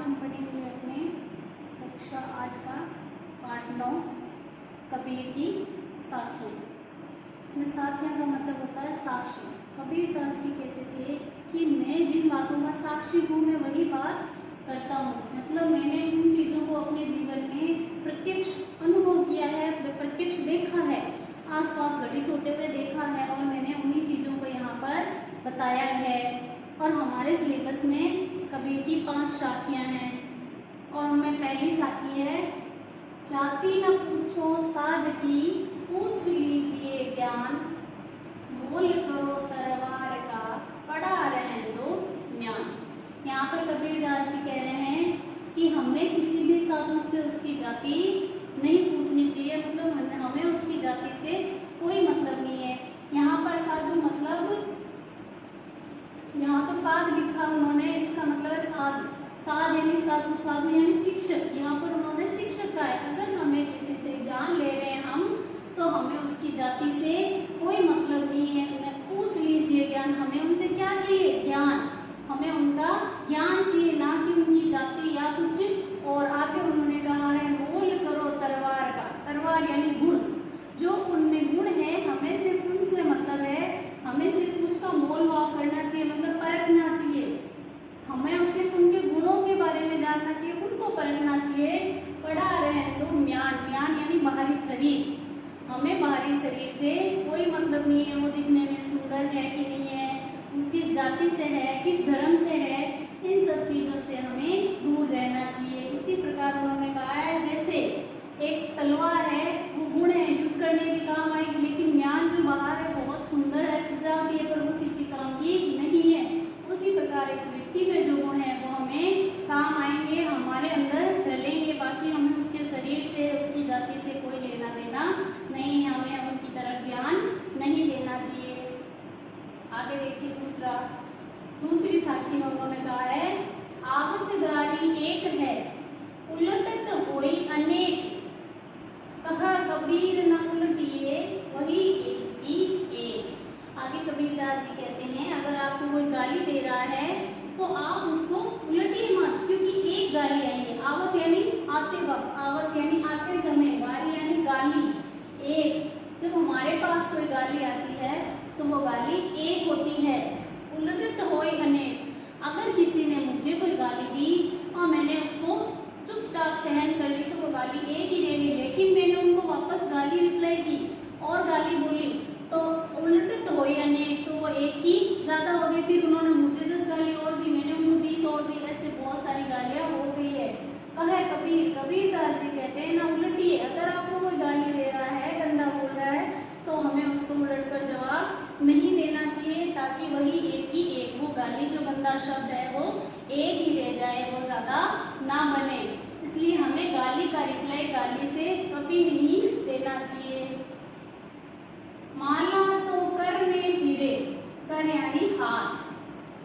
हम पढ़ेंगे अपने कक्षा 8 का पाठ 9 कबीर की साखियाँ। इसमें साखियाँ का मतलब होता है साक्षी। कबीर दास जी कहते थे कि मैं जिन बातों का साक्षी हूँ मैं वही बात करता हूँ। मतलब मैंने उन चीज़ों को अपने जीवन में प्रत्यक्ष अनुभव किया है, प्रत्यक्ष देखा है, आसपास घटित होते हुए देखा है और मैंने उन्हीं चीज़ों को यहाँ पर बताया है। और हमारे सिलेबस में कबीर की 5 साखियाँ हैं और उनमें पहली साखी है, जाति न पूछो साध की पूछ लीजिए ज्ञान, मोल करो तरवार का पड़ा रहने दो म्यान। यहाँ पर कबीर दास जी कह रहे हैं कि हमें किसी भी साधु से उसकी जाति नहीं पूछनी चाहिए, मतलब हमें उसकी जाति से कोई मतलब नहीं है। यहाँ पर साधु मतलब यहाँ तो साध लिखा उन्होंने, इसका मतलब है साध, साध यानी साधु, साधु यानी शिक्षक। यहाँ पर उन्होंने शिक्षक का है। अगर हमें किसी से ज्ञान ले रहे हैं हम, तो हमें उसकी जाति से कोई मतलब नहीं है। उन्हें पूछ लीजिए ज्ञान, हमें उनसे क्या चाहिए? ज्ञान, हमें उनका ज्ञान चाहिए, ना कि उनकी जाति या कुछ। और आगे उन्होंने कहा है, मोल करो तरवार का, तरवार यानी गुण, जो उनमें गुण है हमें सिर्फ उनसे मतलब है, हमें सिर्फ उसका मोल भाव करना चाहिए, मतलब परखना चाहिए। हमें सिर्फ उनके गुणों के बारे में जानना चाहिए, उनको परखना चाहिए। पड़ा रहे तो म्यान, म्यान यानी बाहरी शरीर, हमें बाहरी शरीर से कोई मतलब नहीं है, वो दिखने में सुंदर है कि नहीं है, वो किस जाति से है, किस धर्म से है, इन सब चीज़ों से हमें दूर रहना चाहिए। इसी प्रकार उन्होंने कहा है, जैसे एक तलवार है, वो गुण है, युद्ध करने के काम आएगी, लेकिन म्यान जो बाहर है बहुत सुंदर है, सजावटी है, पर वो किसी काम की नहीं है। उसी प्रकार एक व्यक्ति में जो गुण है वो हमें काम आएंगे, हमारे अंदर डलेंगे, बाकी हमें उसके शरीर से, उसकी जाति से कोई लेना देना नहीं है, हमें उनकी तरफ ध्यान नहीं देना चाहिए। आगे देखिए दूसरी साखी में उन्होंने कहा है, आवत गारी एक है उलटत होई अनेक, कहा कबीर न उलटिए वही एक की एक। आगे कबीर दास जी कहते हैं, अगर आपको कोई गाली दे रहा है तो आप उसको उलटिए मत, क्योंकि एक गाली आई है। आवत यानी आते वक्त, आवत यानी आते समय, गाली यानी गाली एक। जब हमारे पास कोई गाली आती है तो वो गाली एक होती है। उलटत होई अनेक, अगर किसी ने मुझे कोई गाली दी और मैंने उसको चुपचाप सहन कर ली तो वो गाली एक ही रहेगी, लेकिन मैंने उनको वापस गाली रिप्लाई की और गाली बोली तो उलटित होई अनेक, तो वो एक की ज्यादा हो गई। फिर उन्होंने मुझे 10 गाली और दी, मैंने उनको 20 और दी, ऐसे बहुत सारी गालियां हो गई है। कहे कबीर दास जी कहते हैं ना उलटिए, अगर आपको कोई गाली दे रहा है, गंदा बोल रहा है, तो हमें उसको उलट कर जवाब नहीं देना चाहिए, ताकि वही एक ही एक, वो गाली जो गंदा शब्द है वो एक ही रह जाए, वो ज्यादा ना बने। इसलिए हमें गाली का रिप्लाई गाली से कभी नहीं देना चाहिए। माला तो कर में फिरे, कर यानी हाथ,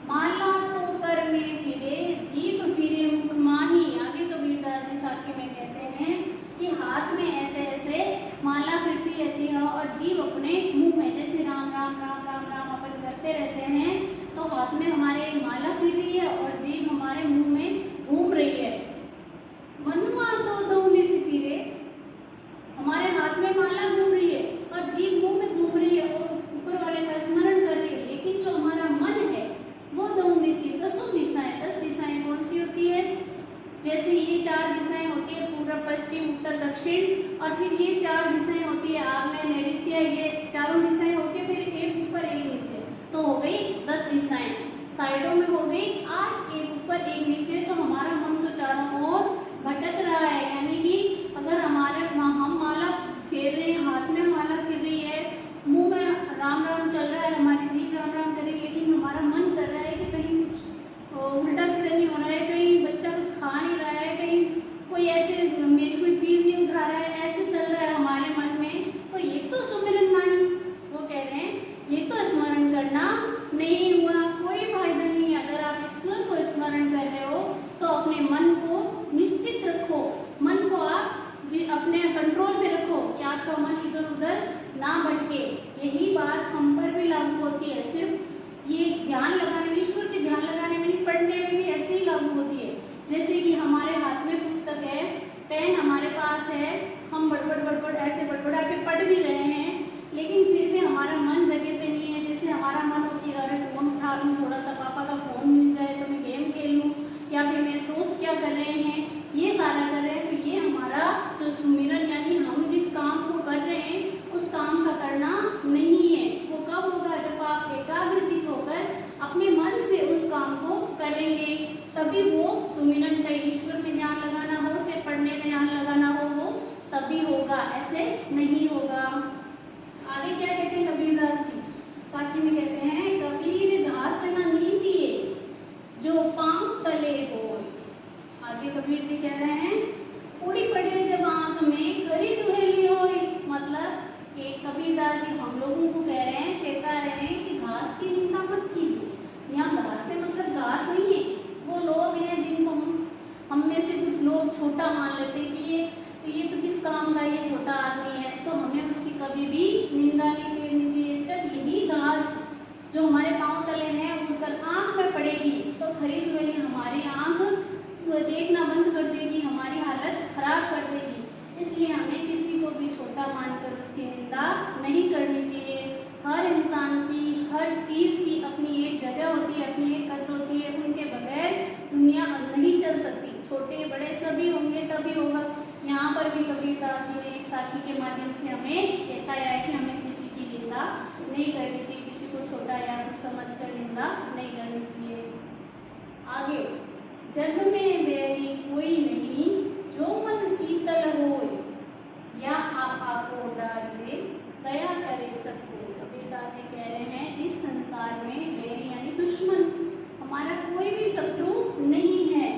माला तो कर में फिरे जीभ फिरे मुख माही। आगे कबीर दास जी साखी में कहते हैं कि हाथ में ऐसे ऐसे माला फिरती रहती है और जीभ अपने मुंह में, जैसे राम राम राम राम राम अपन करते रहते हैं, तो हाथ में हमारे माला फिर रही है और जीभ हमारे मुंह में घूम रही है। मनुआ तो दौनी से फिरे, हमारे हाथ में माला घूम रही है और जीभ मुंह में घूम रही है और ऊपर वाले का स्मरण कर रही है, लेकिन जो हमारा मन है वो दौनी सी, 10 दिशाएं, 10 दिशाएं कौन सी होती है? जैसे ये 4 दिशाएं होती है, पूर्व पश्चिम उत्तर दक्षिण, और फिर ये 4 दिशाएं होती है आग्नेय नैऋत्य, ये चारों दिशाएं होके फिर एक ऊपर एक नीचे, तो हो गई 10 दिशाएं। साइडों में हो गई 8, एक ऊपर एक नीचे, तो हमारा मन तो चारों ओर भटक रहा है। यानी कि अगर हमारे हम माला फेर रहे हैं, हाथ में माला फिर रही है, मुंह में राम राम चल रहा है, हमारी जीभ राम राम कर रही है, लेकिन हमारा मन कर रहा है कि कहीं कुछ उल्टा सीधा नहीं हो रहा है, कहीं बच्चा कुछ खा नहीं रहा है, कहीं कोई ऐसे मेरी कोई चीज नहीं उठा रहा है, ऐसे चल रहा है हमारे मन में, तो ये तो सुमिरन नहीं। वो कह रहे हैं ये तो स्मरण करना नहीं हुआ, कोई फायदा नहीं। अगर आप पास है, हम बड़बड़ ऐसे बड़बड़ा के पढ़ भी रहे हैं, लेकिन फिर भी हमारा मन जगह पे नहीं है। जैसे हमारा मन हो कि अरे फ़ोन उठा लूँ, थोड़ा सा पापा का फ़ोन मिल जाए तो मैं गेम खेल लूँ, या फिर मेरे दोस्त क्या कर रहे हैं ये सारा कर रहे हैं, तो ये हमारा जो सुमिरन यानी हम जिस काम को कर रहे हैं उस काम का करना नहीं है। वो कब होगा? जब आप एकाग्रचित होकर अपने मन से उस काम को करेंगे, तभी वो सुमिरन, चाहे ईश्वर में ध्यान लगाना हो चाहे पढ़ने में ध्यान लगाना हो, वो तभी होगा, ऐसे नहीं होगा। आगे क्या कहते हैं कबीरदास जी? साखी में कहते हैं, कबीर घास न नीतिए जो पांव तले हो। आगे कबीर जी कह रहे हैं, उड़ी पड़े जब आंख में खरी दुहेली हो। मतलब कि कबीरदास जी हम लोगों को कह रहे हैं, चेता रहे हैं कि घास की निंदा मत कीजिए। यहाँ घास से मतलब घास नहीं है, वो लोग हैं जिनको हम में से कुछ लोग छोटा मान लेते हैं कि ये तो किस काम का, ये छोटा आदमी है, तो हमें उसकी कभी भी निंदा नहीं करनी चाहिए। जब यही घास जो हमारे पांव तले हैं उड़कर आंख में पड़ेगी तो खरी दुहेली हमारी आंख देखना बंद कर देगी, हमारी हालत खराब कर देगी। इसलिए हमें किसी को भी छोटा मानकर उसकी निंदा नहीं करनी चाहिए। हर इंसान की, हर चीज़ की अपनी एक जगह होती है, अपनी एक कद्र होती है, उनके बगैर दुनिया नहीं चल सकती। छोटे बड़े सभी होंगे तभी होगा। यहाँ पर भी कबीरदास जी ने एक साखी के माध्यम से हमें चेताया है कि हमें किसी की निंदा नहीं करनी चाहिए, किसी को छोटा या कुछ समझ कर निंदा नहीं करनी चाहिए। आगे, जग में बैरी कोई नहीं जो मन शीतल होए, या आपा को डाल दे दया करे सब कोई। कबीरदास जी कह रहे हैं, इस संसार में बैरी यानी दुश्मन, हमारा कोई भी शत्रु नहीं है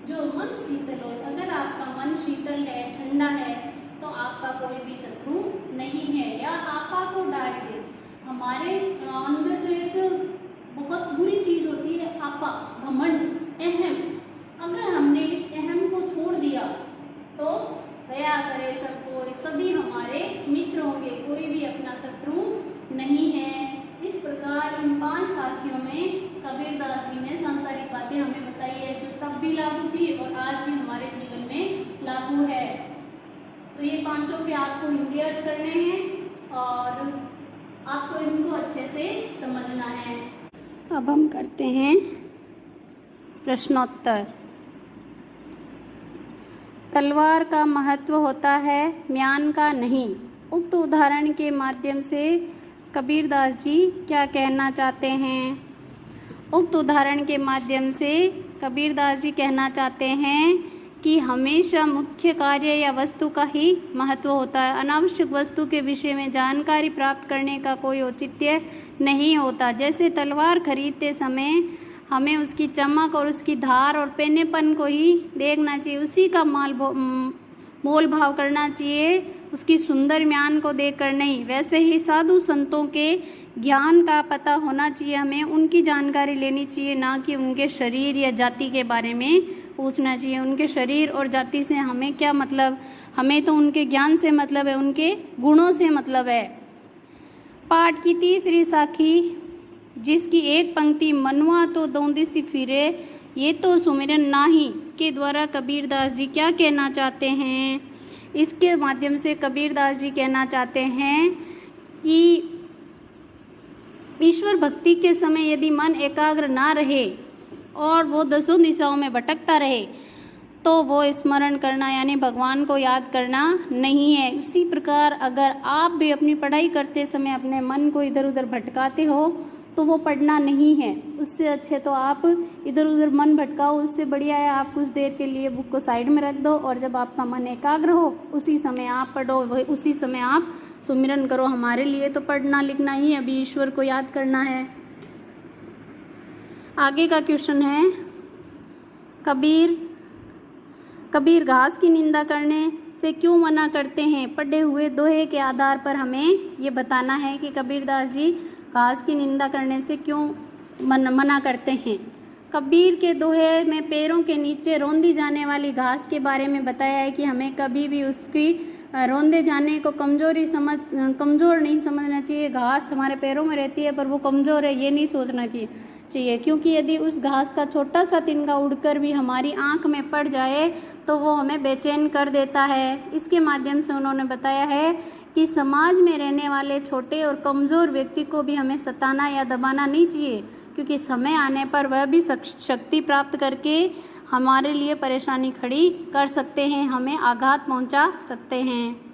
जो मन शीतल हो। अगर आपका मन शीतल है, ठंडा है, तो आपका कोई भी शत्रु नहीं है। या आपा को डाल दे, हमारे अंदर जो एक बहुत बुरी चीज होती है आपा, घमंड, अहम, अगर हमने इस अहम को छोड़ दिया तो दया करे सबको, सभी हमारे मित्र होंगे, कोई भी अपना शत्रु नहीं है। इस प्रकार इन 5 साखियों में कबीरदास जी ने सांसारिक बातें हमें बताई है, जो तब भी लागू थी और आज भी हमारे जीवन में लागू है। तो ये 5 के आपको हिंदी अर्थ करने हैं और आपको इनको अच्छे से समझना है। अब हम करते हैं प्रश्नोत्तर। तलवार का महत्व होता है, म्यान का नहीं। उक्त उदाहरण के माध्यम से कबीरदास जी क्या कहना चाहते हैं? उक्त उदाहरण के माध्यम से कबीरदास जी कहना चाहते हैं कि हमेशा मुख्य कार्य या वस्तु का ही महत्व होता है। अनावश्यक वस्तु के विषय में जानकारी प्राप्त करने का कोई औचित्य नहीं होता। जैसे तलवार खरीदते समय हमें उसकी चमक और उसकी धार और पैनेपन को ही देखना चाहिए, उसी का मोल भाव करना चाहिए, उसकी सुंदर म्यान को देखकर नहीं। वैसे ही साधु संतों के ज्ञान का पता होना चाहिए, हमें उनकी जानकारी लेनी चाहिए, ना कि उनके शरीर या जाति के बारे में पूछना चाहिए। उनके शरीर और जाति से हमें क्या मतलब, हमें तो उनके ज्ञान से मतलब है, उनके गुणों से मतलब है। पाठ की तीसरी साखी, जिसकी एक पंक्ति मनुआ तो दौंदिसी फिरे, ये तो सुमिरन नाही के द्वारा कबीरदास जी क्या कहना चाहते हैं? इसके माध्यम से कबीरदास जी कहना चाहते हैं कि ईश्वर भक्ति के समय यदि मन एकाग्र ना रहे और वो 10 दिशाओं में भटकता रहे तो वो स्मरण करना यानी भगवान को याद करना नहीं है। उसी प्रकार अगर आप भी अपनी पढ़ाई करते समय अपने मन को इधर उधर भटकाते हो तो वो पढ़ना नहीं है। उससे अच्छे तो आप इधर उधर मन भटकाओ, उससे बढ़िया है आप कुछ देर के लिए बुक को साइड में रख दो और जब आपका मन एकाग्र हो उसी समय आप पढ़ो, उसी समय आप सुमिरन करो। हमारे लिए तो पढ़ना लिखना ही अभी ईश्वर को याद करना है। आगे का क्वेश्चन है, कबीर घास की निंदा करने से क्यों मना करते हैं? पढ़े हुए दोहे के आधार पर हमें ये बताना है कि कबीरदास जी घास की निंदा करने से क्यों मना करते हैं। कबीर के दोहे में पैरों के नीचे रौंदी जाने वाली घास के बारे में बताया है कि हमें कभी भी उसकी रौंदे जाने को कमज़ोर नहीं समझना चाहिए। घास हमारे पैरों में रहती है पर वो कमज़ोर है ये नहीं सोचना चाहिए। चाहिए, क्योंकि यदि उस घास का छोटा सा तिनका उड़कर भी हमारी आँख में पड़ जाए तो वो हमें बेचैन कर देता है। इसके माध्यम से उन्होंने बताया है कि समाज में रहने वाले छोटे और कमज़ोर व्यक्ति को भी हमें सताना या दबाना नहीं चाहिए, क्योंकि समय आने पर वह भी शक्ति प्राप्त करके हमारे लिए परेशानी खड़ी कर सकते हैं, हमें आघात पहुंचा सकते हैं।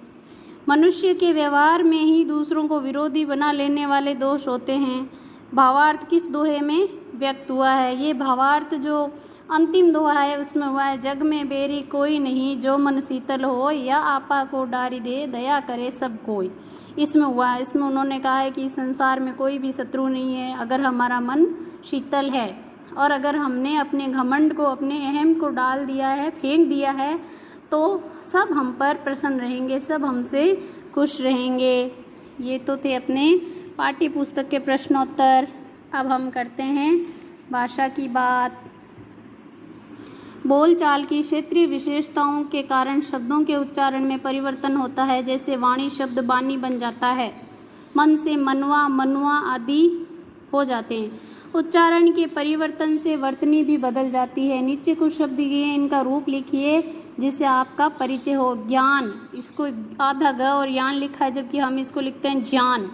मनुष्य के व्यवहार में ही दूसरों को विरोधी बना लेने वाले दोष होते हैं। भावार्थ किस दोहे में व्यक्त हुआ है? ये भावार्थ जो अंतिम दोहा है उसमें हुआ है, जग में बेरी कोई नहीं, जो मन शीतल हो, या आपा को डारी दे, दया करे सब कोई। इसमें हुआ है, इसमें उन्होंने कहा है कि संसार में कोई भी शत्रु नहीं है अगर हमारा मन शीतल है, और अगर हमने अपने घमंड को, अपने अहम को डाल दिया है, फेंक दिया है, तो सब हम पर प्रसन्न रहेंगे, सब हमसे खुश रहेंगे। ये तो थे अपने पाठ्य पुस्तक के प्रश्नोत्तर। अब हम करते हैं भाषा की बात। बोलचाल की क्षेत्रीय विशेषताओं के कारण शब्दों के उच्चारण में परिवर्तन होता है, जैसे वाणी शब्द बानी बन जाता है, मन से मनवा, मनुआ आदि हो जाते हैं। उच्चारण के परिवर्तन से वर्तनी भी बदल जाती है। नीचे कुछ शब्द दिए हैं, इनका रूप लिखिए जिससे आपका परिचय हो। ज्ञान, इसको आधा ग और यान लिखा है, जबकि हम इसको लिखते हैं ज्ञान।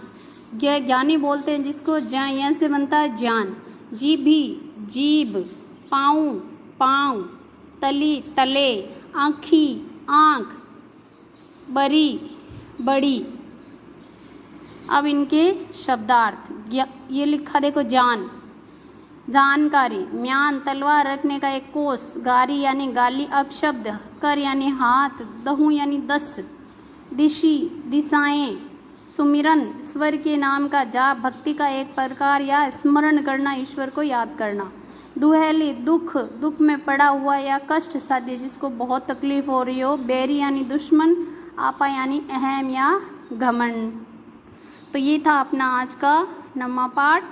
ज्ञानी बोलते हैं जिसको यहाँ से बनता है ज्ञान। जीभी, जीभ, पाँव, पाँव, तली, तले, आँखी, आँख, बरी, बड़ी। अब इनके शब्दार्थ, ये लिखा देखो जान, जानकारी, म्यान तलवार रखने का एक कोस, गारी यानी गाली अपशब्द, कर यानी हाथ, दहु यानी 10, दिशी दिशाएं, सुमिरन ईश्वर के नाम का जाप, भक्ति का एक प्रकार या स्मरण करना, ईश्वर को याद करना। दुहेली, दुख, दुख में पड़ा हुआ या कष्ट साध्य, जिसको बहुत तकलीफ हो रही हो। बैरी यानी दुश्मन, आपा यानी अहम या घमंड। तो ये था अपना आज का 9वां पाठ।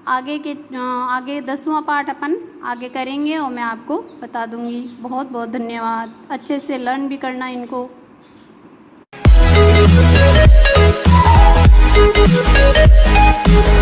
आगे 10वां पाठ अपन आगे करेंगे और मैं आपको बता दूंगी। बहुत बहुत धन्यवाद। अच्छे से लर्न भी करना इनको। Thank you.